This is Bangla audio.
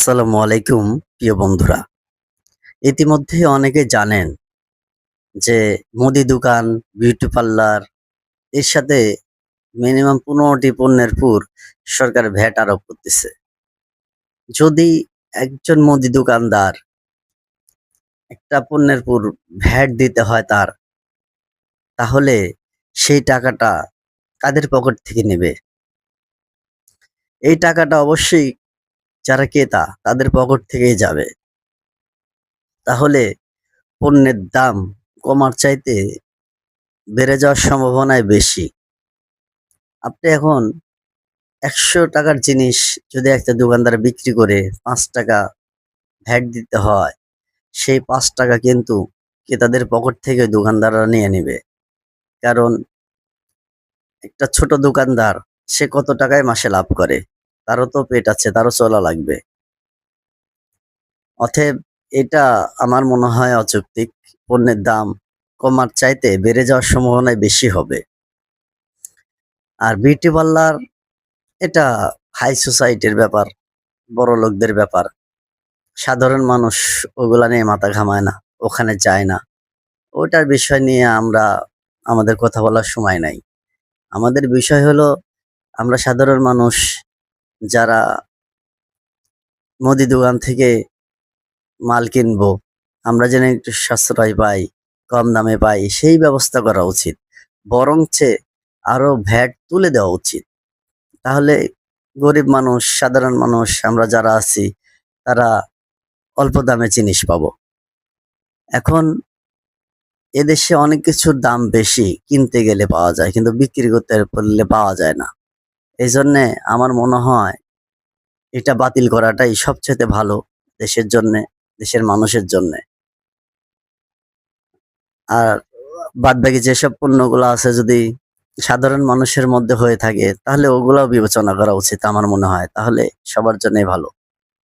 আসসালামু আলাইকুম প্রিয় বন্ধুরা। ইতিমধ্যে অনেকে জানেন যে মুদি দোকান, বিউটি পার্লার এর সাথে মিনিমাম ১৫টি পণ্যের উপর সরকার ভ্যাট আরোপ করতেছে। যদি একজন মুদি দোকানদার একটা পণ্যের উপর ভ্যাট দিতে হয় তার, তাহলে সেই টাকাটা কাদের পকেট থেকে নেবে? এই টাকাটা অবশ্যই যারা ক্রেতা তাদের পকেট থেকেই যাবে। তাহলে পণ্যের দাম কমার চাইতে বেড়ে যাওয়ার সম্ভাবনাই বেশি। আপনি এখন ৳১০০ জিনিস যদি একটা দোকানদার বিক্রি করে ৳৫ ভ্যাট দিতে হয়, সেই ৳৫ কিন্তু ক্রেতাদের পকেট থেকে দোকানদাররা নিয়ে নিবে। কারণ একটা ছোট দোকানদার সে কত টাকায় মাসে লাভ করে? তারও তো পেট আছে, তারও চলা লাগবে। অতএব এটা আমার মনে হয় অযৌক্তিক। পণ্যের দাম কমার চাইতে বেড়ে যাওয়ার সম্ভাবনাই বেশি হবে। আর বিউটি পার্লার এটা হাই সোসাইটির ব্যাপার, বড়লোকদের ব্যাপার। সাধারণ মানুষ ওগুলা নিয়ে মাথা ঘামায় না, ওখানে যায় না। ওটার বিষয় নিয়ে আমাদের কথা বলার সময় নাই। আমাদের বিষয় হলো আমরা সাধারণ মানুষ যারা মুদি দোকান থেকে মাল কিনবো, আমরা যেন একটু সাশ্রয় পাই, কম দামে পাই সেই ব্যবস্থা করা উচিত। বরঞ্চে আরো ভ্যাট তুলে দেওয়া উচিত। তাহলে গরিব মানুষ, সাধারণ মানুষ আমরা যারা আছি তারা অল্প দামে জিনিস পাবো। এখন এদেশে অনেক কিছুর দাম বেশি, কিনতে গেলে পাওয়া যায় কিন্তু বিক্রি করতে পারলে পাওয়া যায় না। এজন্যে আমার মনে হয় এটা বাতিল করাটাই সবচাইতে ভালো দেশের জন্যে, দেশের মানুষের জন্যে। আর বাদবাকি যেসব পণ্যগুলো আছে যদি সাধারণ মানুষের মধ্যে হয়ে থাকে তাহলে ওগুলাও বিবেচনা করা উচিত আমার মনে হয়। তাহলে সবার জন্যই ভালো।